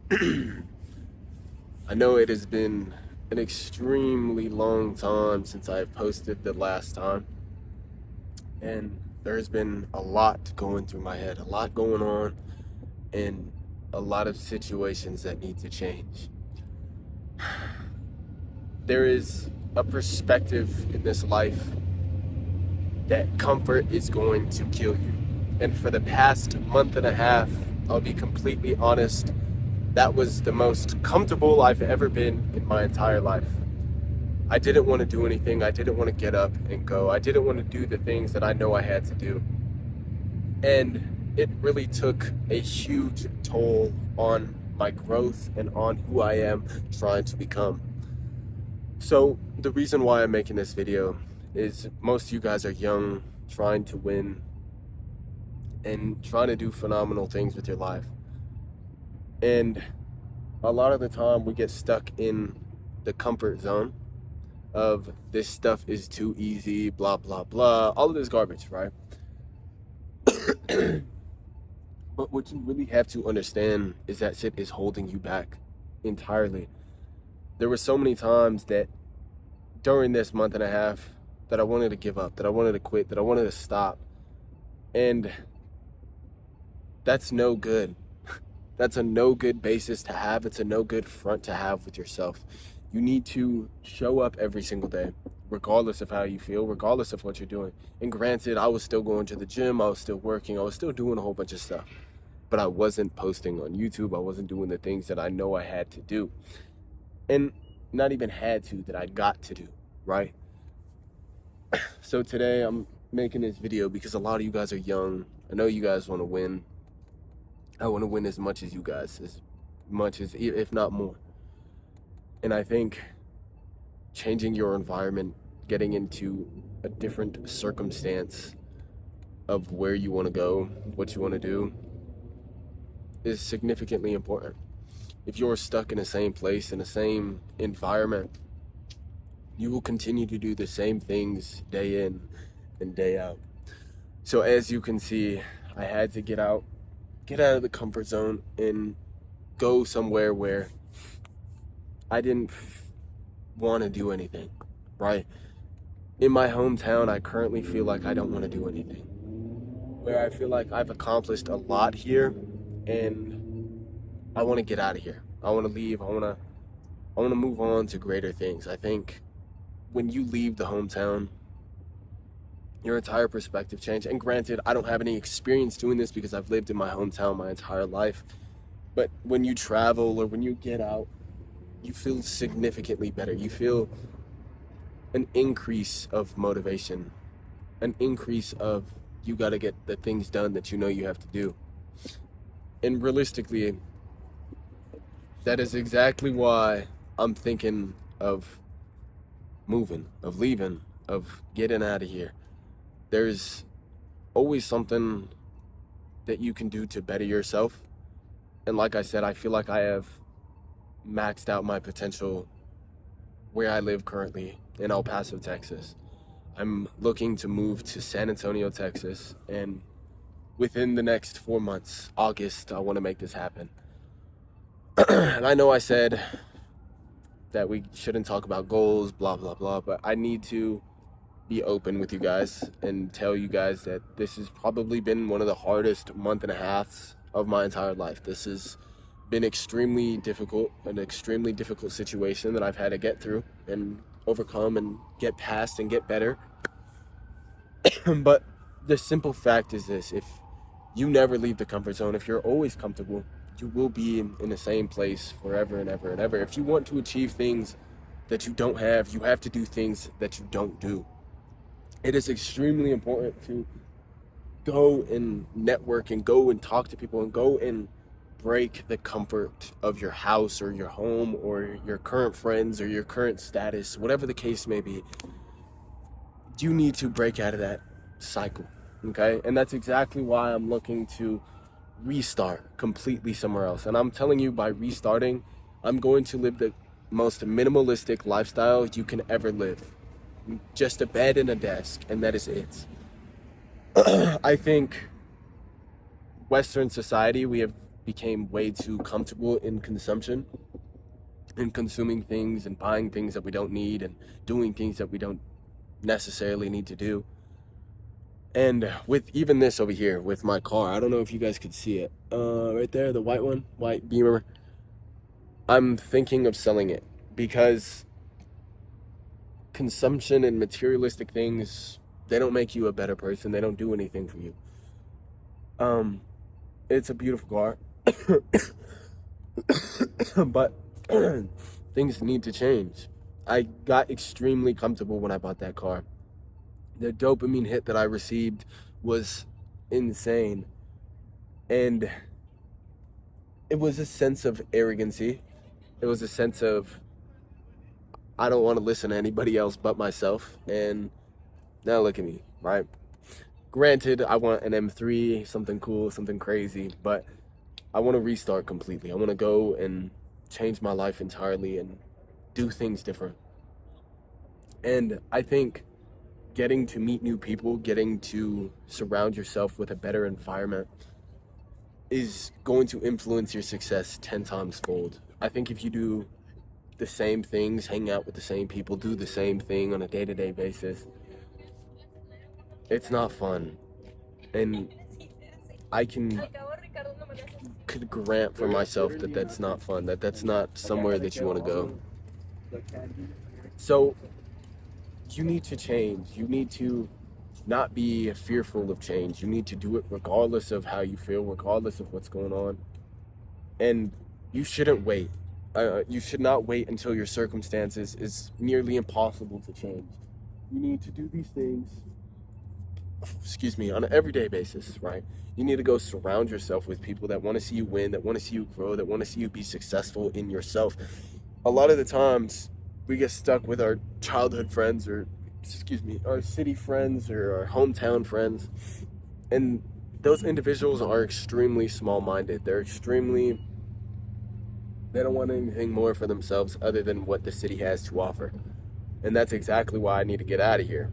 I know it has been an extremely long time since I've posted the last time, and there's been a lot going through my head, a lot going on, and a lot of situations that need to change. There is a perspective in this life that comfort is going to kill you. And for the past month and a half, I'll be completely honest, that was the most comfortable I've ever been in my entire life. I didn't want to do anything. I didn't want to get up and go. I didn't want to do the things that I know I had to do. And it really took a huge toll on my growth and on who I am trying to become. So the reason why I'm making this video is most of you guys are young, trying to win, and trying to do phenomenal things with your life. And a lot of the time we get stuck in the comfort zone of this stuff is too easy, blah, blah, blah, all of this garbage, right? But what you really have to understand is that shit is holding you back entirely. There were so many times that during this month and a half that I wanted to give up, that I wanted to quit, that I wanted to stop. And that's no good. That's a no good basis to have. It's a no good front to have with yourself. You need to show up every single day, regardless of how you feel, regardless of what you're doing. And granted, I was still going to the gym, I was still working, I was still doing a whole bunch of stuff. But I wasn't posting on YouTube, I wasn't doing the things that I know I had to do. And not even had to, that I got to do, right? So today I'm making this video because a lot of you guys are young. I know you guys want to win. I want to win as much as you guys, as much as, if not more. And I think changing your environment, getting into a different circumstance of where you want to go, what you want to do, is significantly important. If you're stuck in the same place, in the same environment, you will continue to do the same things day in and day out. So as you can see, I had to get out of the comfort zone and go somewhere where I didn't want to do anything, right? In my hometown, I currently feel like I don't want to do anything. Where I feel like I've accomplished a lot here and I want to get out of here. I want to leave. I want to move on to greater things. I think when you leave the hometown, your entire perspective changes. And granted, I don't have any experience doing this because I've lived in my hometown my entire life. But when you travel or when you get out, you feel significantly better. You feel an increase of motivation, an increase of you got to get the things done that you know you have to do. And realistically, that is exactly why I'm thinking of moving, of leaving, of getting out of here. There's always something that you can do to better yourself. And like I said, I feel like I have maxed out my potential where I live currently in El Paso, Texas. I'm looking to move to San Antonio, Texas, and within the next 4 months, August, I want to make this happen. And I know I said that we shouldn't talk about goals, blah, blah, blah, but I need to be open with you guys and tell you guys that this has probably been one of the hardest month and a halves of my entire life. This has been extremely difficult, an extremely difficult situation that I've had to get through and overcome and get past and get better. But the simple fact is this: if you never leave the comfort zone, if you're always comfortable, you will be in the same place forever and ever and ever. If you want to achieve things that you don't have, you have to do things that you don't do. It is extremely important to go and network and go and talk to people and go and break the comfort of your house or your home or your current friends or your current status, whatever the case may be. You need to break out of that cycle, okay? And that's exactly why I'm looking to restart completely somewhere else. And I'm telling you, by restarting, I'm going to live the most minimalistic lifestyle you can ever live. Just a bed and a desk, and that is it. I think Western society, we have became way too comfortable in consumption and consuming things and buying things that we don't need and doing things that we don't necessarily need to do. And with even this over here with my car, I don't know if you guys could see it, right there, the white Beamer. I'm thinking of selling it because consumption and materialistic things, they don't make you a better person. They don't do anything for you. It's a beautiful car, but things need to change. I got extremely comfortable when I bought that car. The dopamine hit that I received was insane. And it was a sense of arrogancy. It was a sense of, I don't want to listen to anybody else but myself. And now look at me, right? Granted, I want an M3, something cool, something crazy, but I want to restart completely. I want to go and change my life entirely and do things different. And I think getting to meet new people, getting to surround yourself with a better environment is going to influence your success 10 times fold. I think if you do the same things, hang out with the same people, do the same thing on a day-to-day basis, it's not fun. And I could grant for myself that that's not fun, that that's not somewhere that you want to go. So you need to change. You need to not be fearful of change. You need to do it regardless of how you feel, regardless of what's going on. And you shouldn't wait. You should not wait until your circumstances is nearly impossible to change. You need to do these things, on an everyday basis, right? You need to go surround yourself with people that want to see you win, that want to see you grow, that want to see you be successful in yourself. A lot of the times we get stuck with our childhood friends or, our city friends or our hometown friends. And those individuals are extremely small-minded. They don't want anything more for themselves other than what the city has to offer. And that's exactly why I need to get out of here.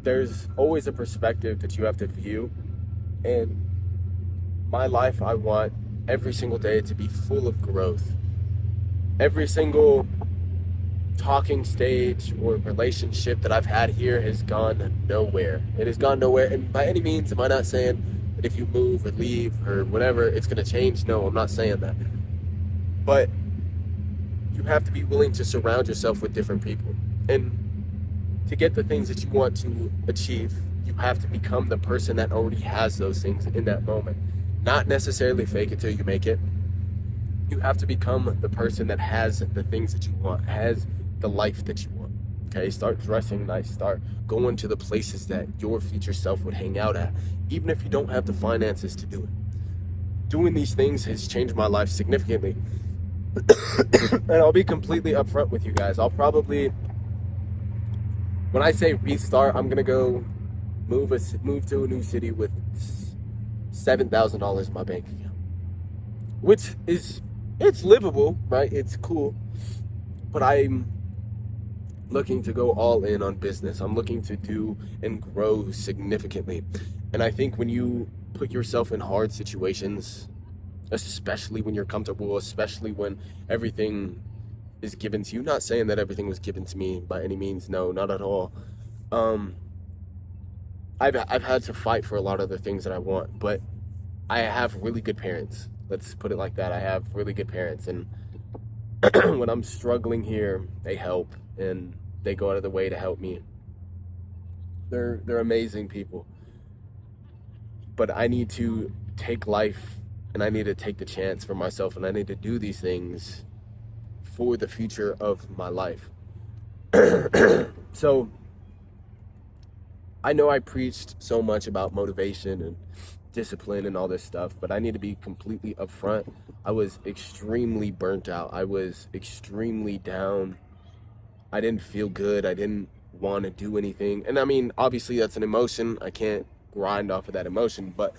There's always a perspective that you have to view. And my life, I want every single day to be full of growth. Every single talking stage or relationship that I've had here has gone nowhere. It has gone nowhere. And by any means, am I not saying that if you move or leave or whatever, it's going to change? No, I'm not saying that. But you have to be willing to surround yourself with different people. And to get the things that you want to achieve, you have to become the person that already has those things in that moment. Not necessarily fake it till you make it. You have to become the person that has the things that you want, has the life that you want. Okay, start dressing nice, start going to the places that your future self would hang out at, even if you don't have the finances to do it. Doing these things has changed my life significantly. And I'll be completely upfront with you guys. I'll probably, when I say restart, I'm gonna go move to a new city with $7,000 in my bank account, which is, it's livable, right? It's cool, but I'm looking to go all in on business. I'm looking to do and grow significantly. And I think when you put yourself in hard situations, especially when you're comfortable, especially when everything is given to you, not saying that everything was given to me by any means, no, not at all. I've had to fight for a lot of the things that I want, but I have really good parents. Let's put it like that. I have really good parents, and when I'm struggling here, they help and they go out of the way to help me. They're amazing people. But I need to take life and I need to take the chance for myself, and I need to do these things for the future of my life. So I know I preached so much about motivation and discipline and all this stuff, but I need to be completely upfront. I was extremely burnt out. I was extremely down. I didn't feel good. I didn't want to do anything. And I mean, obviously that's an emotion. I can't grind off of that emotion, but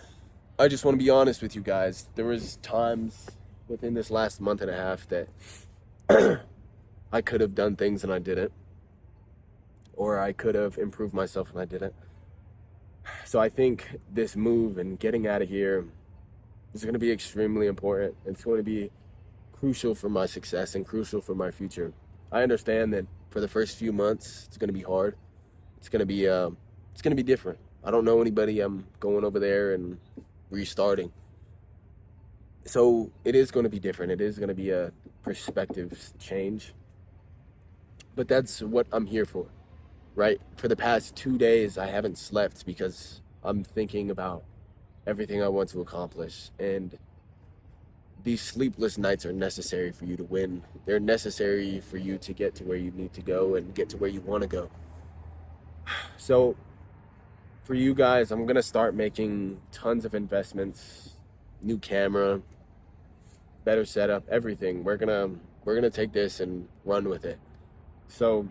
I just want to be honest with you guys. There was times within this last month and a half that I could have done things and I didn't, or I could have improved myself and I didn't. So I think this move and getting out of here It's going to be extremely important. It's going to be crucial for my success and crucial for my future. I understand that for the first few months, it's going to be hard. It's going to be different. I don't know anybody. I'm going over there and restarting. So it is going to be different. It is going to be a perspective change. But that's what I'm here for, right? For the past 2 days, I haven't slept because I'm thinking about everything I want to accomplish. And these sleepless nights are necessary for you to win. They're necessary for you to get to where you need to go and get to where you want to go. So for you guys, I'm going to start making tons of investments, new camera, better setup, everything. We're going to take this and run with it. So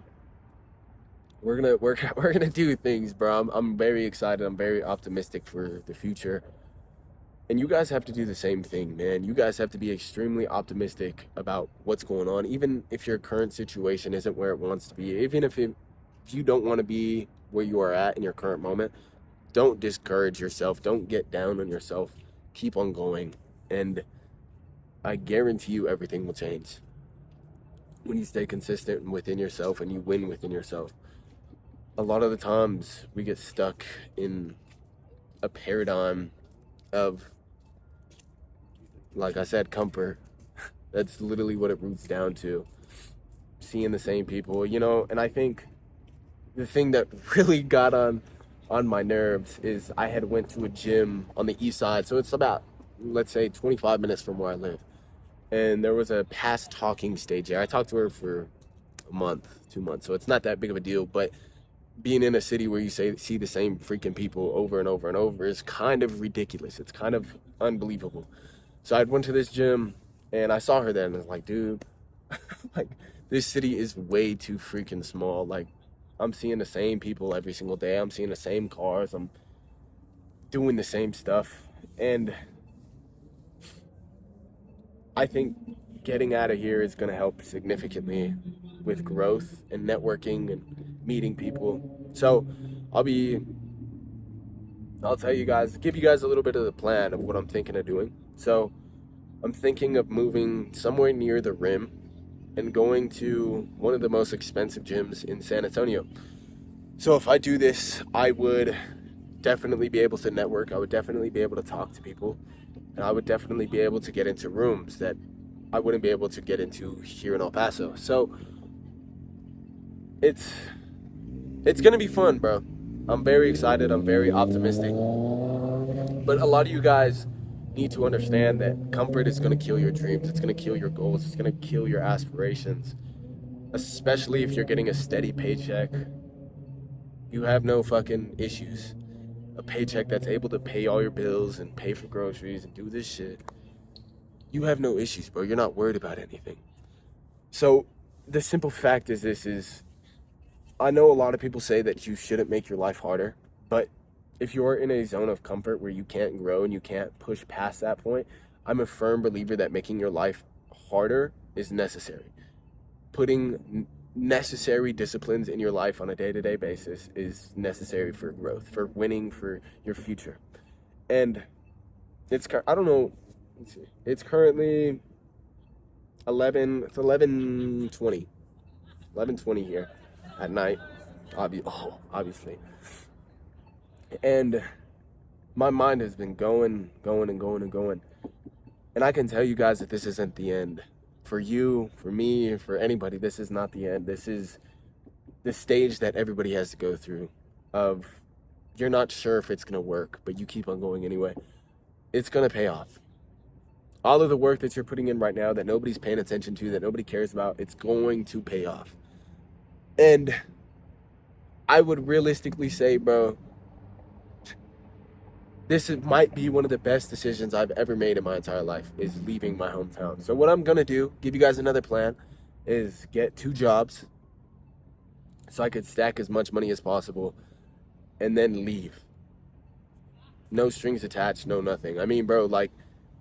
we're gonna do things, bro. I'm very excited. I'm very optimistic for the future. And you guys have to do the same thing, man. You guys have to be extremely optimistic about what's going on, even if your current situation isn't where it wants to be. Even if you don't want to be where you are at in your current moment, don't discourage yourself. Don't get down on yourself. Keep on going. And I guarantee you everything will change when you stay consistent within yourself and you win within yourself. A lot of the times we get stuck in a paradigm of, like I said, comfort. That's literally what it roots down to. Seeing the same people, and I think the thing that really got on my nerves is I had went to a gym on the east side. So it's about, let's say, 25 minutes from where I live. And there was a past talking stage there. I talked to her for a month, 2 months. So it's not that big of a deal, but being in a city where you see the same freaking people over and over and over is kind of ridiculous. It's kind of unbelievable. So I went to this gym and I saw her there and I was like, dude, like this city is way too freaking small. Like I'm seeing the same people every single day. I'm seeing the same cars. I'm doing the same stuff. And I think getting out of here is going to help significantly with growth and networking and meeting people. So I'll tell you guys, give you guys a little bit of the plan of what I'm thinking of doing. So I'm thinking of moving somewhere near the rim and going to one of the most expensive gyms in San Antonio. So if I do this, I would definitely be able to network. I would definitely be able to talk to people. And I would definitely be able to get into rooms that I wouldn't be able to get into here in El Paso. So it's gonna be fun, bro. I'm very excited. I'm very optimistic. But a lot of you guys need to understand that comfort is gonna kill your dreams. It's gonna kill your goals. It's gonna kill your aspirations. Especially if you're getting a steady paycheck. You have no fucking issues. A paycheck that's able to pay all your bills and pay for groceries and do this shit. You have no issues, bro. You're not worried about anything. So the simple fact is I know a lot of people say that you shouldn't make your life harder, but if you're in a zone of comfort where you can't grow and you can't push past that point, I'm a firm believer that making your life harder is necessary. Putting necessary disciplines in your life on a day-to-day basis is necessary for growth, for winning, for your future. And I don't know, let's see, it's currently 11:20 here at night, obviously. And my mind has been going. And I can tell you guys that this isn't the end. For you, for me, for anybody, this is not the end. This is the stage that everybody has to go through of you're not sure if it's going to work, but you keep on going anyway. It's going to pay off. All of the work that you're putting in right now that nobody's paying attention to, that nobody cares about, it's going to pay off. And I would realistically say, bro, might be one of the best decisions I've ever made in my entire life, is leaving my hometown. So what I'm going to do, give you guys another plan, is get 2 jobs so I could stack as much money as possible and then leave. No strings attached, no nothing. I mean, bro, like,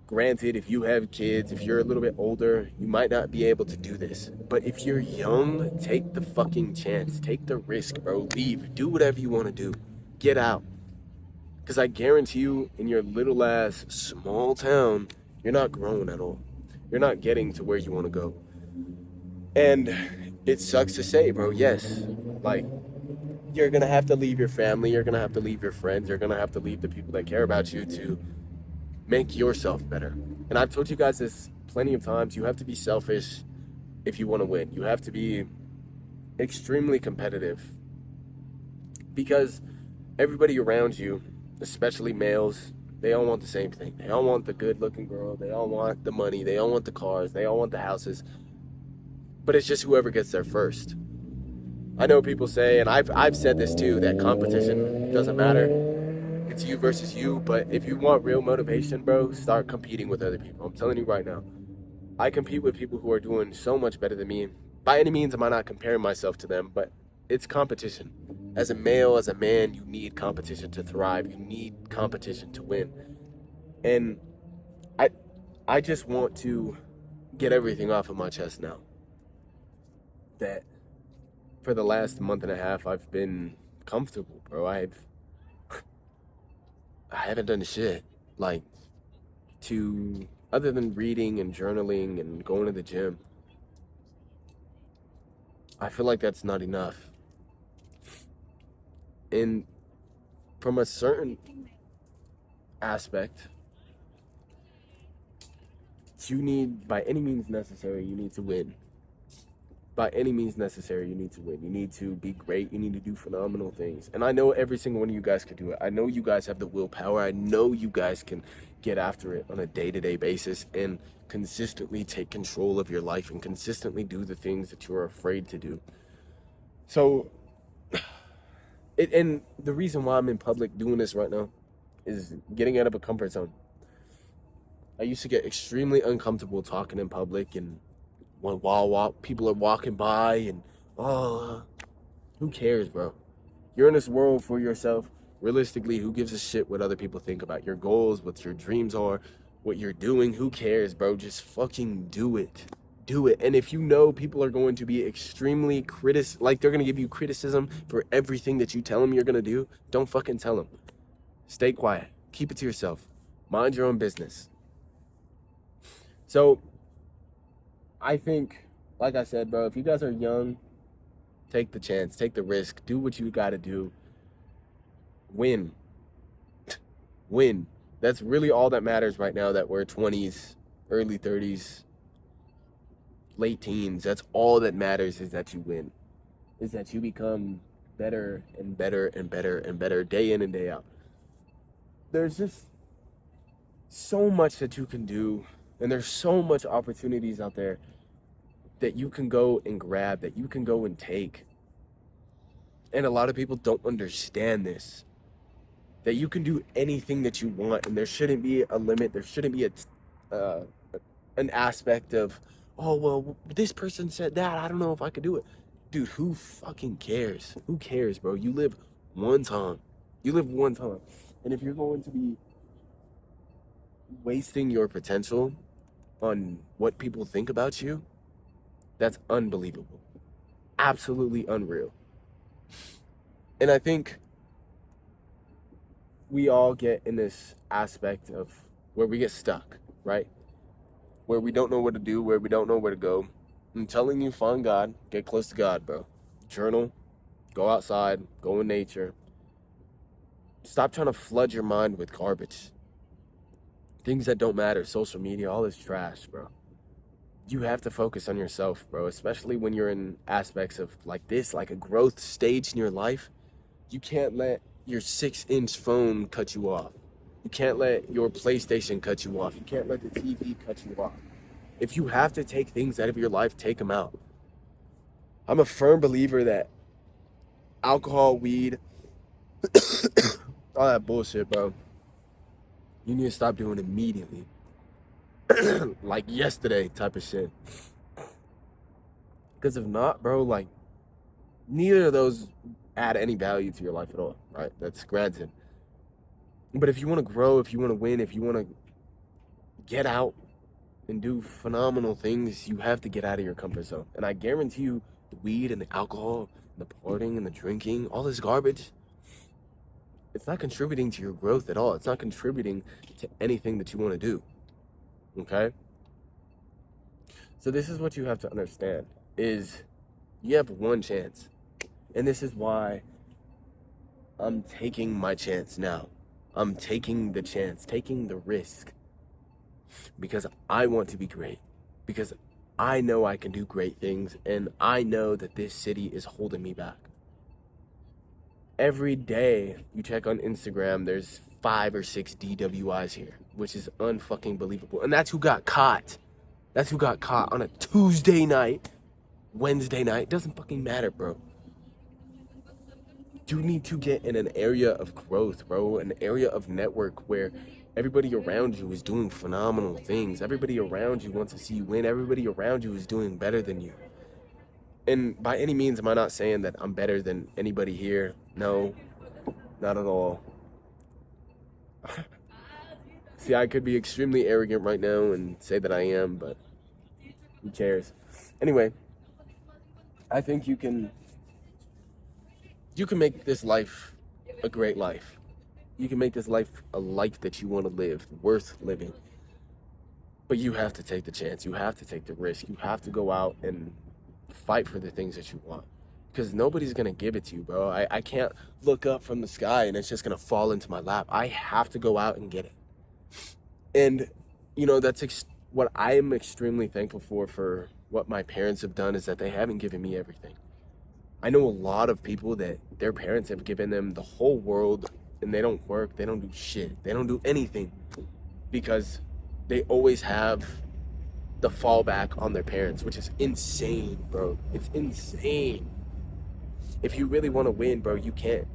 granted, if you have kids, if you're a little bit older, you might not be able to do this. But if you're young, take the fucking chance. Take the risk, bro. Leave. Do whatever you want to do. Get out. Because I guarantee you, in your little ass small town, you're not growing at all. You're not getting to where you want to go. And it sucks to say, bro, yes. Like, you're going to have to leave your family. You're going to have to leave your friends. You're going to have to leave the people that care about you to make yourself better. And I've told you guys this plenty of times. You have to be selfish if you want to win. You have to be extremely competitive because everybody around you, especially males, they all want the same thing. They all want the good looking girl. They all want the money. They all want the cars. They all want the houses. But it's just whoever gets there first. I know people say, and I've said this too, that competition doesn't matter. It's you versus you. But if you want real motivation, bro, start competing with other people. I'm telling you right now. I compete with people who are doing so much better than me. By any means am I not comparing myself to them, but it's competition. As a male, as a man, you need competition to thrive. You need competition to win. And I just want to get everything off of my chest now. That for the last month and a half, I've been comfortable, bro. I haven't done shit. Like, other than reading and journaling and going to the gym, I feel like that's not enough. And from a certain aspect, you need, by any means necessary, you need to win. By any means necessary, you need to win. You need to be great. You need to do phenomenal things. And I know every single one of you guys can do it. I know you guys have the willpower. I know you guys can get after it on a day-to-day basis and consistently take control of your life and consistently do the things that you're afraid to do. So, and the reason why I'm in public doing this right now is getting out of a comfort zone. I used to get extremely uncomfortable talking in public and while people are walking by and, who cares, bro? You're in this world for yourself. Realistically, who gives a shit what other people think about your goals, what your dreams are, what you're doing? Who cares, bro? Just fucking do it. Do it. And if you know people are going to be extremely like they're going to give you criticism for everything that you tell them you're going to do, don't fucking tell them. Stay quiet. Keep it to yourself. Mind your own business. So, I think, like I said, bro, if you guys are young, take the chance, take the risk, do what you gotta do. Win. Win. That's really all that matters right now that we're 20s, early 30s, late teens. That's all that matters is that you win. Is that you become better and better and better and better day in and day out. There's just so much that you can do, and there's so much opportunities out there that you can go and grab, that you can go and take. And a lot of people don't understand this. That you can do anything that you want, and there shouldn't be a limit. There shouldn't be an aspect of, oh, well, this person said that. I don't know if I could do it. Dude, who fucking cares? Who cares, bro? You live one time. You live one time. And if you're going to be wasting your potential on what people think about you, that's unbelievable. Absolutely unreal. And I think we all get in this aspect of where we get stuck, right? Where we don't know what to do, where we don't know where to go. I'm telling you, find God, get close to God, bro. Journal, go outside, go in nature. Stop trying to flood your mind with garbage. Things that don't matter, social media, all this trash, bro. You have to focus on yourself, bro, especially when you're in aspects of like this, like a growth stage in your life. You can't let your 6-inch phone cut you off. You can't let your PlayStation cut you off. You can't let the TV cut you off. If you have to take things out of your life, take them out. I'm a firm believer that alcohol, weed, all that bullshit, bro, you need to stop doing immediately. Like yesterday type of shit. Because if not, bro, like, neither of those add any value to your life at all, right? That's granted. But if you want to grow, if you want to win, if you want to get out and do phenomenal things, you have to get out of your comfort zone. And I guarantee you, the weed and the alcohol, and the partying and the drinking, all this garbage, it's not contributing to your growth at all. It's not contributing to anything that you want to do. Okay? So this is what you have to understand is you have one chance. And this is why I'm taking my chance now. I'm taking the chance, taking the risk. Because I want to be great. Because I know I can do great things. And I know that this city is holding me back. Every day you check on Instagram, there's 5 or 6 DWIs here, which is unfucking believable. And that's who got caught. That's who got caught on a Tuesday night, Wednesday night. Doesn't fucking matter, bro. You need to get in an area of growth, bro. An area of network where everybody around you is doing phenomenal things. Everybody around you wants to see you win. Everybody around you is doing better than you. And by any means, am I not saying that I'm better than anybody here? No, not at all. See, I could be extremely arrogant right now and say that I am, but who cares? Anyway, I think you can make this life a great life. You can make this life a life that you want to live, worth living. But you have to take the chance. You have to take the risk. You have to go out and fight for the things that you want. Because nobody's going to give it to you, bro. I can't look up from the sky and it's just going to fall into my lap. I have to go out and get it. And, you know, that's what I am extremely thankful for what my parents have done is that they haven't given me everything. I know a lot of people that their parents have given them the whole world and they don't work. They don't do shit. They don't do anything because they always have the fallback on their parents, which is insane, bro. It's insane. If you really want to win, bro, you can't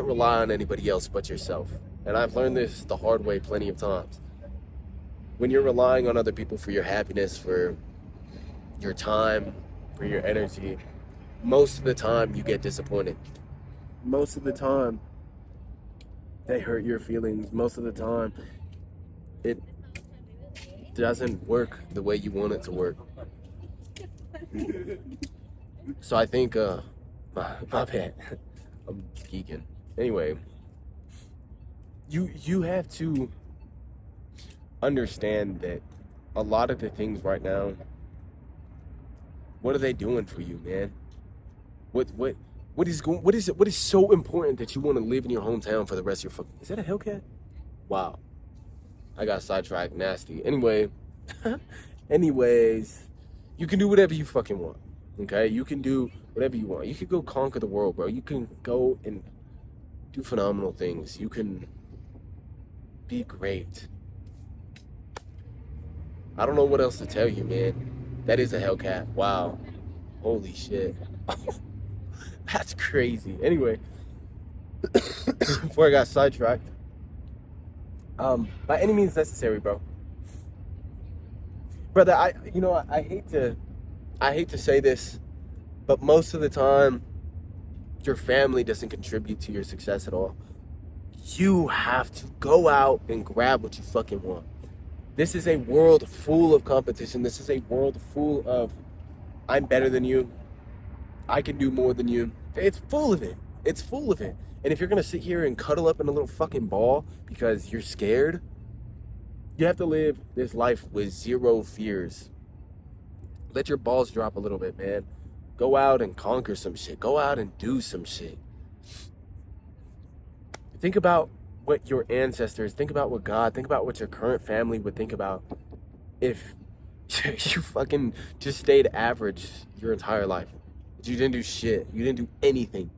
rely on anybody else but yourself. And I've learned this the hard way plenty of times. When you're relying on other people for your happiness, for your time, for your energy, most of the time you get disappointed. Most of the time they hurt your feelings. Most of the time it doesn't work the way you want it to work. So I think, my bad. I'm geeking. Anyway, you have to understand that a lot of the things right now, what are they doing for you, man? What is so important that you want to live in your hometown for the rest of your fucking... Is that a Hellcat? Wow. I got sidetracked nasty. Anyways, you can do whatever you fucking want. Okay? You can do whatever you want. You can go conquer the world, bro. You can go and do phenomenal things. You can be great. I don't know what else to tell you, man. That is a Hellcat. Wow. Holy shit. That's crazy. Anyway, before I got sidetracked, by any means necessary, bro. Brother, I hate to say this, but most of the time, your family doesn't contribute to your success at all. You have to go out and grab what you fucking want. This is a world full of competition. This is a world full of, I'm better than you. I can do more than you. It's full of it. It's full of it. And if you're going to sit here and cuddle up in a little fucking ball because you're scared, you have to live this life with zero fears. Let your balls drop a little bit, man. Go out and conquer some shit. Go out and do some shit. Think about what your ancestors, think about what God, think about what your current family would think about if you fucking just stayed average your entire life. You didn't do shit. You didn't do anything.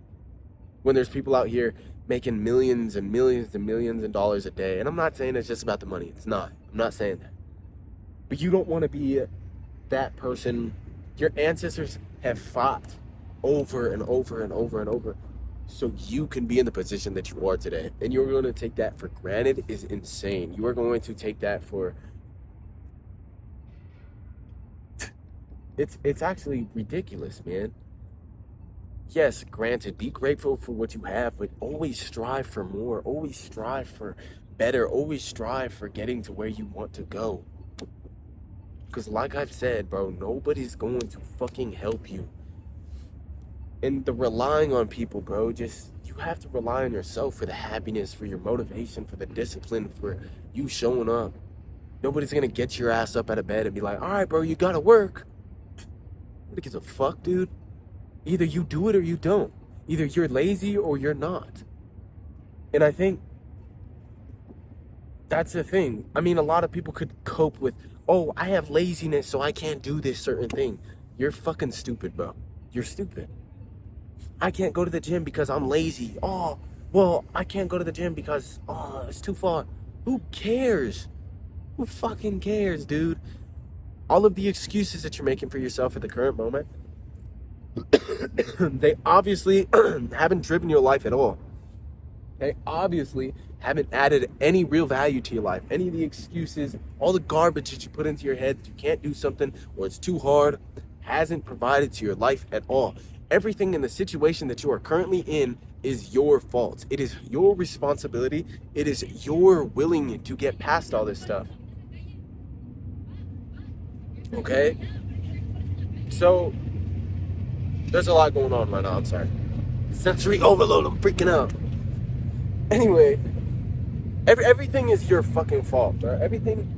When there's people out here making millions and millions and millions of dollars a day. And I'm not saying it's just about the money. It's not. I'm not saying that. But you don't want to be that person. Your ancestors have fought over and over and over and over so you can be in the position that you are today. And you're going to take that for granted is insane. You are going to take that for... It's actually ridiculous, man. Yes, granted, be grateful for what you have, but always strive for more. Always strive for better. Always strive for getting to where you want to go. Because like I've said, bro, nobody's going to fucking help you. And the relying on people, bro, just, you you have to rely on yourself for the happiness, for your motivation, for the discipline, for you showing up. Nobody's gonna get your ass up out of bed and be like, all right, bro, you gotta work. Nobody gives a fuck, dude. Either you do it or you don't. Either you're lazy or you're not. And I think that's the thing. I mean, a lot of people could cope with, oh, I have laziness, so I can't do this certain thing. You're fucking stupid, bro. You're stupid. I can't go to the gym because I'm lazy. Oh, well, I can't go to the gym because, it's too far. Who cares? Who fucking cares, dude? All of the excuses that you're making for yourself at the current moment, they obviously haven't driven your life at all. They obviously haven't added any real value to your life. Any of the excuses, all the garbage that you put into your head that you can't do something or it's too hard, hasn't provided to your life at all. Everything in the situation that you are currently in is your fault. It is your responsibility. It is your willing to get past all this stuff. Okay? So, there's a lot going on right now. I'm sorry. Sensory overload. I'm freaking out. Anyway, everything is your fucking fault, bro. Everything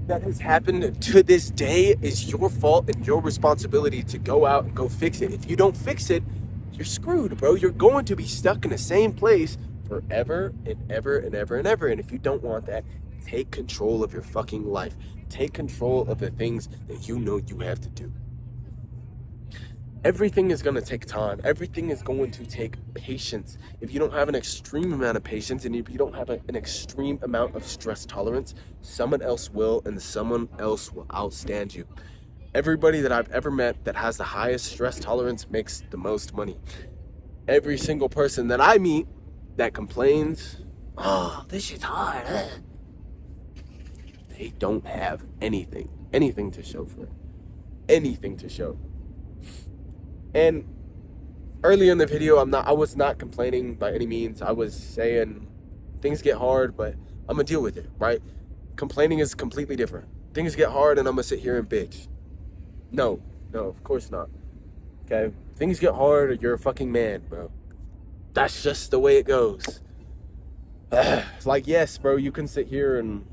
that has happened to this day is your fault and your responsibility to go out and go fix it. If you don't fix it, you're screwed, bro. You're going to be stuck in the same place forever and ever and ever and ever. And if you don't want that, take control of your fucking life. Take control of the things that you know you have to do. Everything is going to take time. Everything is going to take patience. If you don't have an extreme amount of patience and if you don't have an extreme amount of stress tolerance, someone else will, and someone else will outstand you. Everybody that I've ever met that has the highest stress tolerance makes the most money. Every single person that I meet that complains, oh, this shit's hard, they don't have anything to show for it. Anything to show. And earlier in the video, I was not complaining by any means. I was saying things get hard, but I'm gonna deal with it, right? Complaining is completely different. Things get hard and I'm gonna sit here and bitch. No, of course not. Okay? Things get hard or you're a fucking man, bro. That's just the way it goes. Like, yes, bro, you can sit here and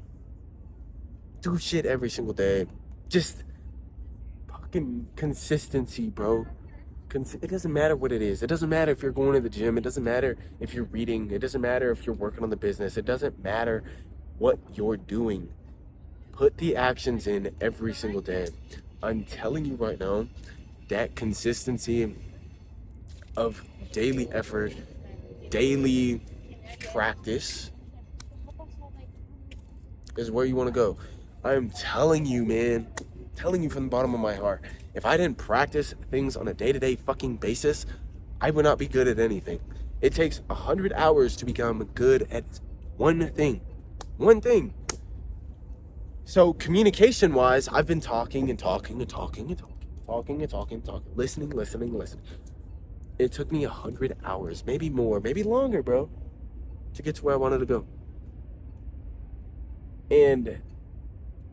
do shit every single day. Just fucking consistency, bro. It doesn't matter what it is. It doesn't matter if you're going to the gym. It doesn't matter if you're reading. It doesn't matter if you're working on the business. It doesn't matter what you're doing. Put the actions in every single day. I'm telling you right now, that consistency of daily effort, daily practice is where you want to go. I'm telling you, man. Telling you from the bottom of my heart. If I didn't practice things on a day-to-day fucking basis, I would not be good at anything. It takes 100 hours to become good at one thing. One thing. So communication-wise, I've been talking. Listening. It took me 100 hours, maybe more, maybe longer, bro, to get to where I wanted to go. And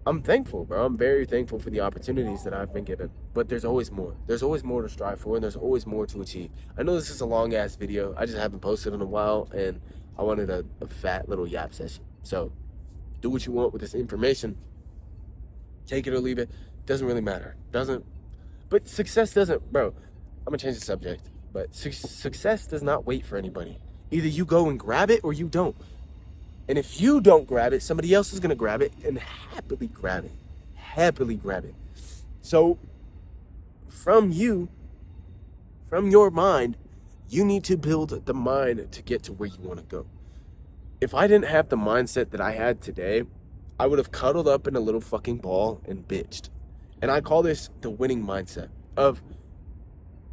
I'm thankful, bro. I'm very thankful for the opportunities that I've been given. But there's always more. There's always more to strive for, and there's always more to achieve. I know this is a long-ass video. I just haven't posted in a while, and I wanted a fat little yap session. So, do what you want with this information. Take it or leave it. Doesn't really matter. But success doesn't, bro. I'm going to change the subject. But success does not wait for anybody. Either you go and grab it or you don't. And if you don't grab it, somebody else is going to grab it and happily grab it. So, from your mind, you need to build the mind to get to where you want to go. If I didn't have the mindset that I had today, I would have cuddled up in a little fucking ball and bitched. And I call this the winning mindset of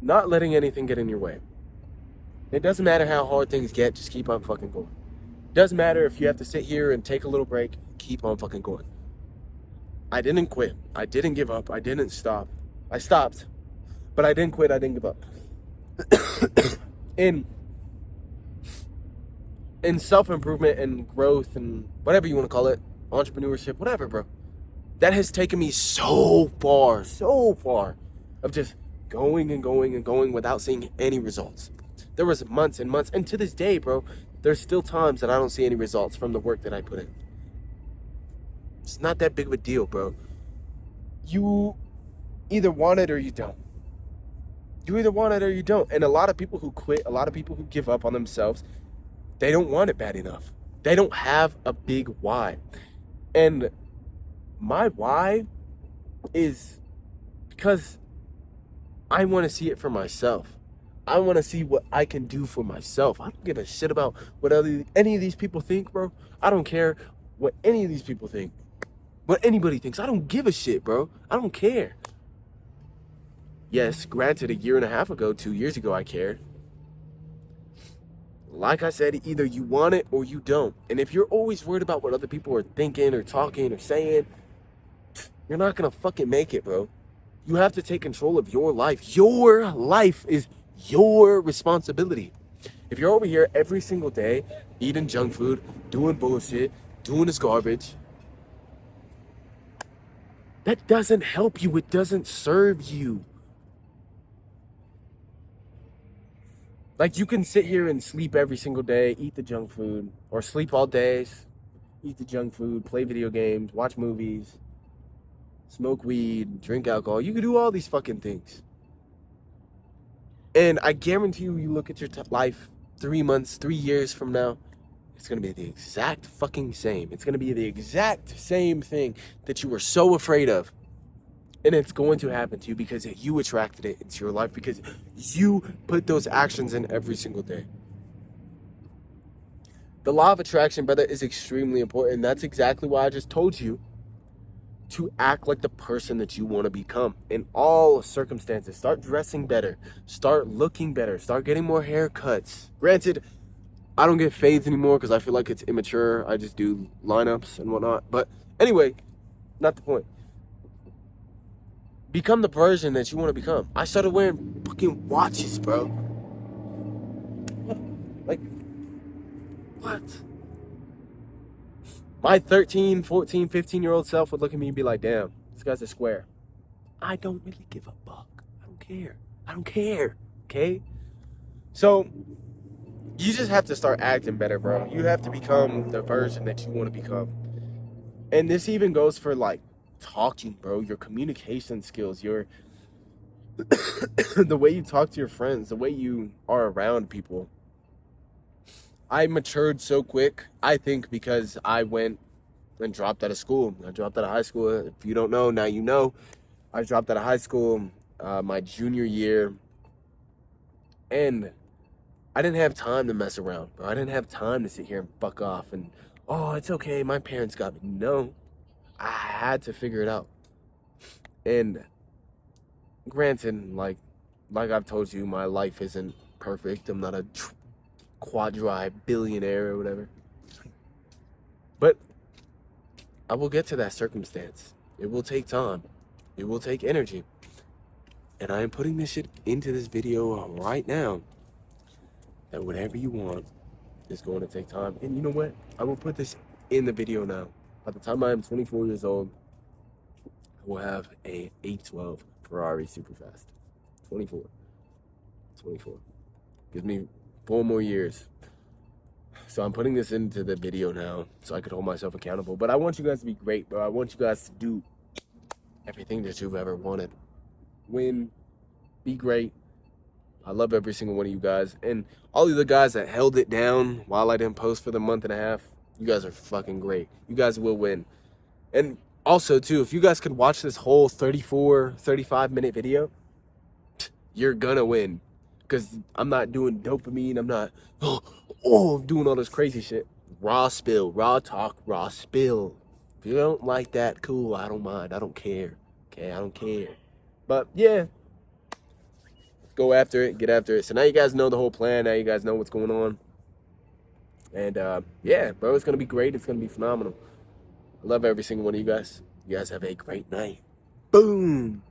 not letting anything get in your way. It doesn't matter how hard things get, just keep on fucking going. Doesn't matter if you have to sit here and take a little break, keep on fucking going. I didn't quit. I didn't give up. I didn't stop. I stopped, but I didn't quit. I didn't give up. in self-improvement and growth and whatever you want to call it, entrepreneurship, whatever, bro. That has taken me so far of just going and going and going without seeing any results. There was months and months, and to this day, bro, there's still times that I don't see any results from the work that I put in. It's not that big of a deal, bro. You either want it or you don't. You either want it or you don't. And a lot of people who quit, a lot of people who give up on themselves, they don't want it bad enough. They don't have a big why. And my why is because I want to see it for myself. I want to see what I can do for myself. I don't give a shit about what any of these people think, bro. I don't care what any of these people think. What anybody thinks. I don't give a shit, bro. I don't care. Yes, granted, a year and a half ago, 2 years ago, I cared. Like I said, either you want it or you don't. And if you're always worried about what other people are thinking or talking or saying, you're not going to fucking make it, bro. You have to take control of your life. Your life is your responsibility. If you're over here every single day eating junk food, doing bullshit, doing this garbage, that doesn't help you. It doesn't serve you. Like, you can sit here and sleep every single day, eat the junk food, or sleep all day, eat the junk food, play video games, watch movies, smoke weed, drink alcohol. You can do all these fucking things. And I guarantee you, you look at your life 3 months, 3 years from now, it's going to be the exact fucking same. It's going to be the exact same thing that you were so afraid of. And it's going to happen to you because you attracted it into your life, because you put those actions in every single day. The law of attraction, brother, is extremely important. That's exactly why I just told you to act like the person that you want to become in all circumstances. Start dressing better. Start looking better. Start getting more haircuts. Granted, I don't get fades anymore because I feel like it's immature. I just do lineups and whatnot. But anyway, not the point. Become the version that you want to become. I started wearing fucking watches, bro. Like, what? My 13, 14, 15-year-old self would look at me and be like, damn, this guy's a square. I don't really give a fuck. I don't care. I don't care, okay? So, you just have to start acting better, bro. You have to become the version that you want to become. And this even goes for, like, talking, bro. Your communication skills, your the way you talk to your friends, the way you are around people. I matured so quick, I think, because I went and dropped out of school. I dropped out of high school. If you don't know, now you know. I dropped out of high school my junior year. And I didn't have time to mess around, bro. I didn't have time to sit here and fuck off and, oh, it's okay, my parents got me. No. I had to figure it out. And granted, like I've told you, my life isn't perfect. I'm not a quadri-billionaire or whatever. But I will get to that circumstance. It will take time. It will take energy. And I am putting this shit into this video right now. That whatever you want is going to take time. And you know what? I will put this in the video now. By the time I am 24 years old, I will have a 812 Ferrari Superfast. 24. Gives me 4 more years. So I'm putting this into the video now so I could hold myself accountable. But I want you guys to be great, bro. I want you guys to do everything that you've ever wanted. Win. Be great. I love every single one of you guys. And all of the guys that held it down while I didn't post for the month and a half, you guys are fucking great. You guys will win. And also, too, if you guys could watch this whole 34, 35-minute video, you're gonna win. Because I'm not doing dopamine. I'm not, doing all this crazy shit. Raw spill. Raw talk. Raw spill. If you don't like that, cool. I don't mind. I don't care. Okay? I don't care. But, yeah. Go after it. Get after it. So now you guys know the whole plan. Now you guys know what's going on. And, yeah, bro, it's going to be great. It's going to be phenomenal. I love every single one of you guys. You guys have a great night. Boom.